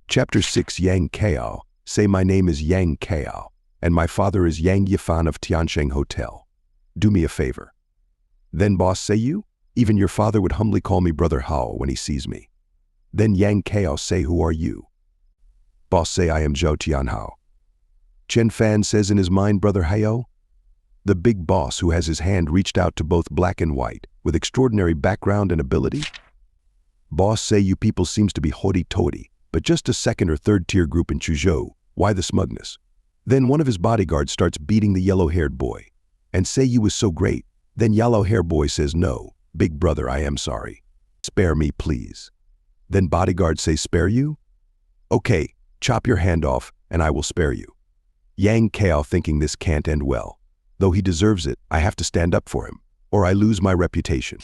Chapter 6 Yang Kao. Say my name is Yang Kao, and my father is Yang Yifan of Tiansheng Hotel. Do me a favor. Then boss say you? Even your father would humbly call me Brother Hao when he sees me. Then Yang Kao say who are you? Boss say I am Zhou Tianhao. Chen Fan says in his mind Brother Hao? The big boss who has his hand reached out to both black and white, with extraordinary background and ability? Boss say you people seems to be hoity-toity, but just a second or third tier group in Chuzhou. Why the smugness? Then one of his bodyguards starts beating the yellow-haired boy, and say you was so great. Then yellow-haired boy says no, big brother I am sorry. Spare me please. Then bodyguard say spare you? Okay, chop your hand off and I will spare you. Yang Kao thinking this can't end well. Though he deserves it, I have to stand up for him, or I lose my reputation.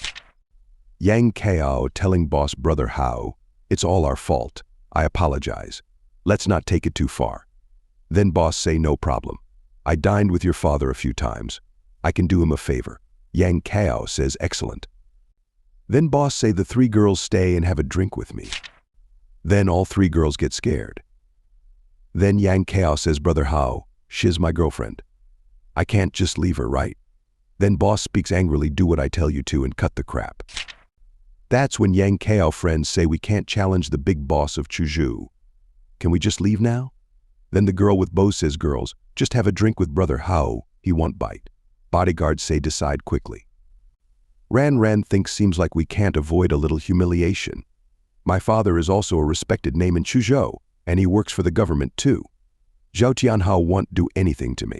Yang Kao telling boss Brother Hao, it's all our fault. I apologize. Let's not take it too far. Then boss say no problem. I dined with your father a few times. I can do him a favor. Yang Kao says excellent. Then boss say the 3 girls stay and have a drink with me. Then all 3 girls get scared. Then Yang Kao says Brother Hao, she's my girlfriend. I can't just leave her, right? Then boss speaks angrily, do what I tell you to and cut the crap. That's when Yang Kao friends say we can't challenge the big boss of Chuzhou. Can we just leave now? Then the girl with bow says girls, just have a drink with Brother Hao, he won't bite. Bodyguards say decide quickly. Ran thinks seems like we can't avoid a little humiliation. My father is also a respected name in Chuzhou, and he works for the government too. Zhou Tianhao won't do anything to me.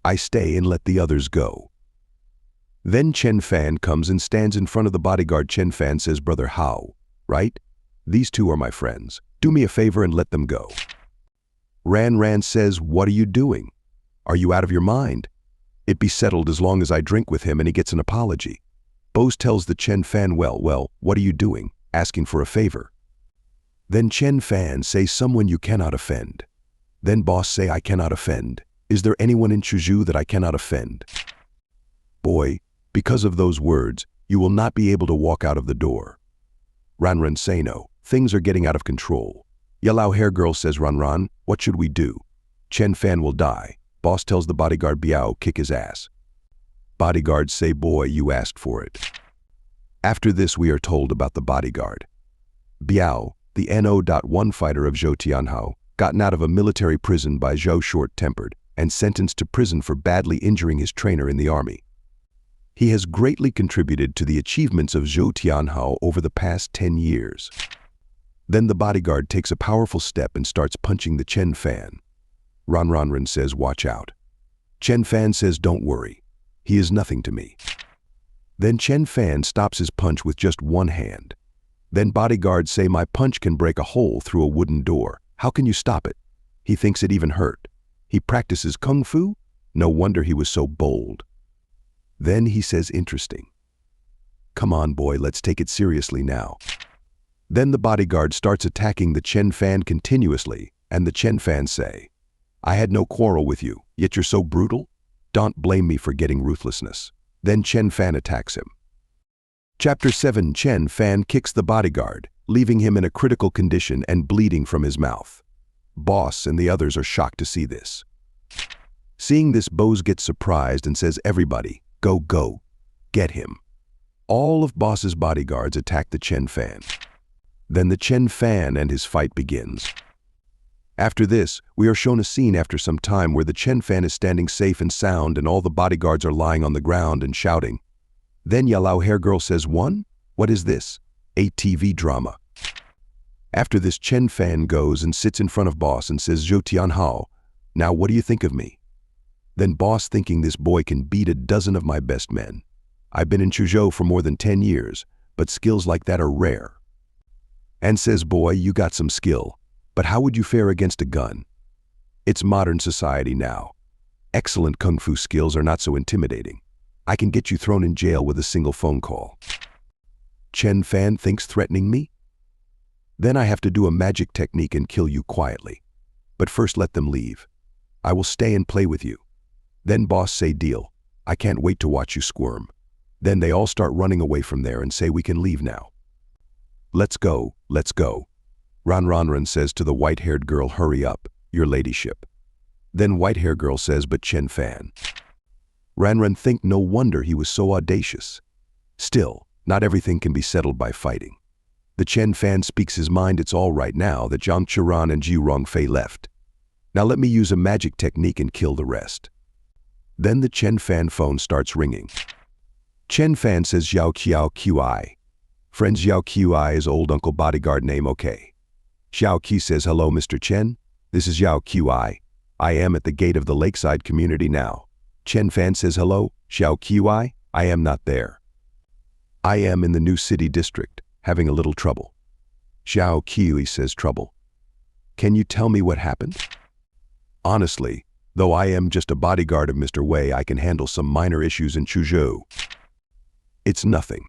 I stay and let the others go. Then Chen Fan comes and stands in front of the bodyguard. Chen Fan says Brother Hao, right? These 2 are my friends. Do me a favor and let them go. Ran says, what are you doing? Are you out of your mind? It be settled as long as I drink with him and he gets an apology. Bose tells the Chen Fan, well, what are you doing? Asking for a favor. Then Chen Fan say someone you cannot offend. Then boss say I cannot offend. Is there anyone in Chuzhou that I cannot offend? Boy, because of those words, you will not be able to walk out of the door. Ran say no, things are getting out of control. Yellow hair girl says Ran, what should we do? Chen Fan will die. Boss tells the bodyguard Biao kick his ass. Bodyguards say boy you asked for it. After this we are told about the bodyguard. Biao, the NO.1 fighter of Zhou Tianhao, gotten out of a military prison by Zhou short-tempered and sentenced to prison for badly injuring his trainer in the army. He has greatly contributed to the achievements of Zhou Tianhao over the past 10 years. Then the bodyguard takes a powerful step and starts punching the Chen Fan. Ran says watch out. Chen Fan says don't worry. He is nothing to me. Then Chen Fan stops his punch with just one hand. Then bodyguards say my punch can break a hole through a wooden door. How can you stop it? He thinks it even hurt. He practices kung fu? No wonder he was so bold. Then he says interesting. Come on boy, let's take it seriously now. Then the bodyguard starts attacking the Chen Fan continuously, and the Chen Fan say, I had no quarrel with you, yet you're so brutal? Don't blame me for getting ruthlessness. Then Chen Fan attacks him. Chapter 7 Chen Fan kicks the bodyguard, leaving him in a critical condition and bleeding from his mouth. Boss and the others are shocked to see this. Seeing this, Bose gets surprised and says everybody, go, get him. All of Boss's bodyguards attack the Chen Fan. Then the Chen Fan and his fight begins. After this, we are shown a scene after some time where the Chen Fan is standing safe and sound and all the bodyguards are lying on the ground and shouting. Then yellow hair girl says, what is this? A TV drama. After this, Chen Fan goes and sits in front of boss and says, Zhou Tianhao, now what do you think of me? Then boss, thinking this boy can beat a dozen of my best men. I've been in Chuzhou for more than 10 years, but skills like that are rare. And says, boy, you got some skill, but how would you fare against a gun? It's modern society now. Excellent kung fu skills are not so intimidating. I can get you thrown in jail with a single phone call. Chen Fan thinks threatening me? Then I have to do a magic technique and kill you quietly. But first let them leave. I will stay and play with you. Then boss say deal. I can't wait to watch you squirm. Then they all start running away from there and say we can leave now. Let's go, let's go. Ran says to the white-haired girl, hurry up, your ladyship. Then white-haired girl says, but Chen Fan. Ran think no wonder he was so audacious. Still, not everything can be settled by fighting. The Chen Fan speaks his mind. It's all right now that Zhang Qiran and Ji Rongfei left. Now let me use a magic technique and kill the rest. Then the Chen Fan phone starts ringing. Chen Fan says Xiao Qiao Qi. Friend Xiao Qi is old uncle bodyguard name, okay. Xiao Qi says, hello Mr. Chen, this is Xiao Qi. I am at the gate of the lakeside community now. Chen Fan says, hello, Xiao Qi, I am not there. I am in the new city district, having a little trouble. Xiao Qi says, trouble? Can you tell me what happened? Honestly, though I am just a bodyguard of Mr. Wei, I can handle some minor issues in Chuzhou. It's nothing.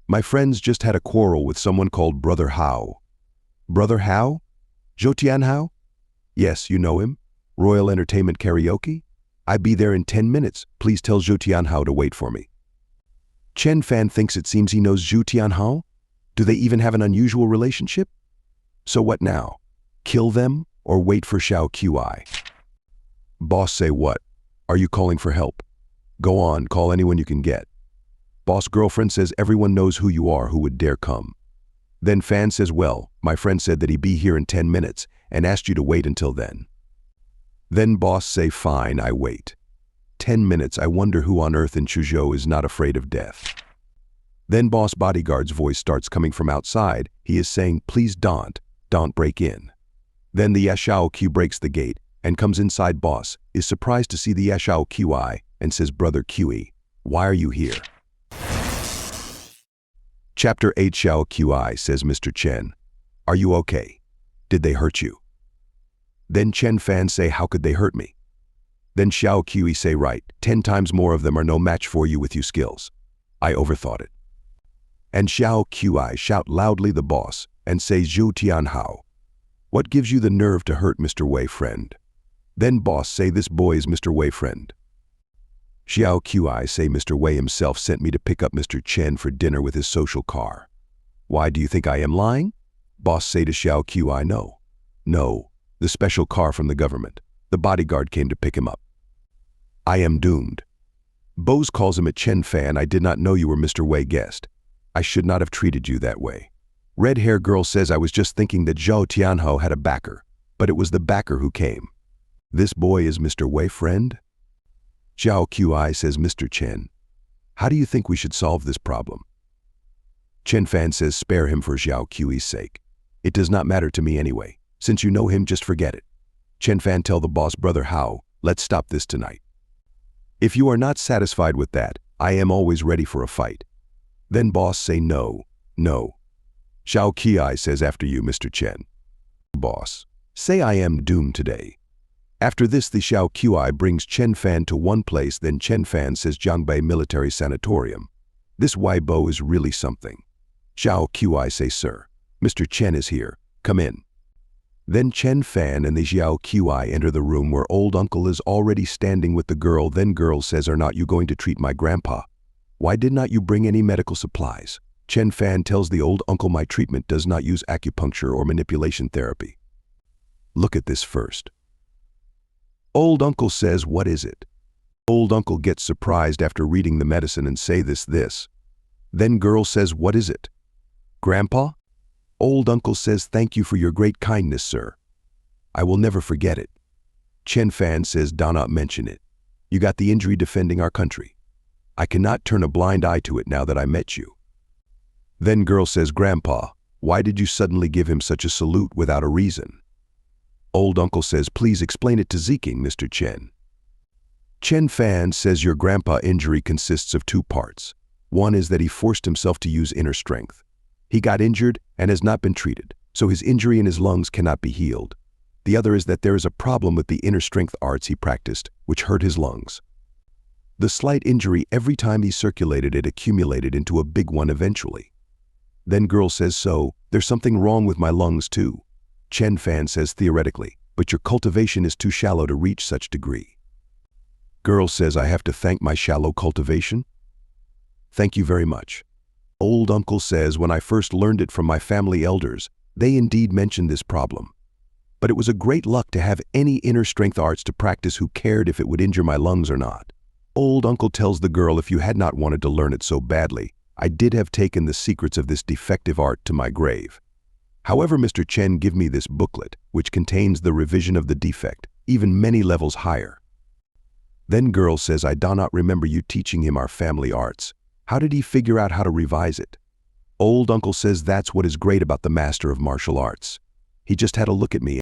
My friends just had a quarrel with someone called Brother Hao. Brother Hao? Zhou Tianhao? Yes, you know him. Royal Entertainment Karaoke? I be there in 10 minutes. Please tell Zhou Tianhao to wait for me. Chen Fan thinks it seems he knows Zhou Tianhao. Do they even have an unusual relationship? So what now? Kill them or wait for Xiao Qi? Boss say what? Are you calling for help? Go on, call anyone you can get. Boss girlfriend says everyone knows who you are who would dare come. Then Fan says, well, my friend said that he'd be here in 10 minutes and asked you to wait until then. Then boss say, fine, I wait. 10 minutes, I wonder who on earth in Chuzhou is not afraid of death. Then boss bodyguard's voice starts coming from outside. He is saying, please don't break in. Then the Yashao Q breaks the gate and comes inside. Boss is surprised to see the Yashao Qi and says, brother Qi, why are you here? Chapter 8 Xiao Qi says, Mr. Chen, are you okay? Did they hurt you? Then Chen Fan say, how could they hurt me? Then Xiao Qi say, right, 10 times more of them are no match for you with you skills. I overthought it. And Xiao Qi shout loudly the boss and say, Zhou Tianhao, what gives you the nerve to hurt Mr. Wei friend? Then boss say, this boy is Mr. Wei friend. Xiao Qi say, Mr. Wei himself sent me to pick up Mr. Chen for dinner with his social car. Why do you think I am lying? Boss say to Xiao Qi, no, the special car from the government. The bodyguard came to pick him up. I am doomed. Bose calls him a Chen Fan. I did not know you were Mr. Wei guest. I should not have treated you that way. Red hair girl says, I was just thinking that Zhou Tianhao had a backer, but it was the backer who came. This boy is Mr. Wei friend? Xiao Qi says, Mr. Chen, how do you think we should solve this problem? Chen Fan says, spare him for Xiao Qi's sake. It does not matter to me anyway. Since you know him, just forget it. Chen Fan tell the boss, brother Hao, let's stop this tonight. If you are not satisfied with that, I am always ready for a fight. Then boss say, no. Xiao Qi says, after you, Mr. Chen. Boss, say I am doomed today. After this, the Xiao Qi brings Chen Fan to one place. Then Chen Fan says, Jiangbei Military Sanatorium. This Weibo is really something. Xiao Qi say, sir, Mr. Chen is here. Come in. Then Chen Fan and the Xiao Qi enter the room where old uncle is already standing with the girl. Then girl says, are not you going to treat my grandpa? Why did not you bring any medical supplies? Chen Fan tells the old uncle, my treatment does not use acupuncture or manipulation therapy. Look at this first. Old uncle says, what is it? Old uncle gets surprised after reading the medicine and say this. Then girl says, what is it? Grandpa? Old uncle says, thank you for your great kindness, sir. I will never forget it. Chen Fan says, do not mention it. You got the injury defending our country. I cannot turn a blind eye to it now that I met you. Then girl says, Grandpa, why did you suddenly give him such a salute without a reason? Old uncle says, please explain it to Zeking, Mr. Chen. Chen Fan says, your grandpa injury consists of 2 parts. One is that he forced himself to use inner strength. He got injured and has not been treated, so his injury in his lungs cannot be healed. The other is that there is a problem with the inner strength arts he practiced, which hurt his lungs. The slight injury, every time he circulated it, accumulated into a big one eventually. Then girl says, so, there's something wrong with my lungs too. Chen Fan says, theoretically, but your cultivation is too shallow to reach such degree. Girl says, I have to thank my shallow cultivation? Thank you very much. Old uncle says, when I first learned it from my family elders, They indeed mentioned this problem. But it was a great luck to have any inner strength arts to practice who cared if it would injure my lungs or not. Old uncle tells the girl if you had not wanted to learn it so badly, I did have taken the secrets of this defective art to my grave. However, Mr. Chen give me this booklet, which contains the revision of the defect, even many levels higher. Then girl says I do not remember you teaching him our family arts. How did he figure out how to revise it? Old uncle says that's what is great about the master of martial arts. He just had a look at me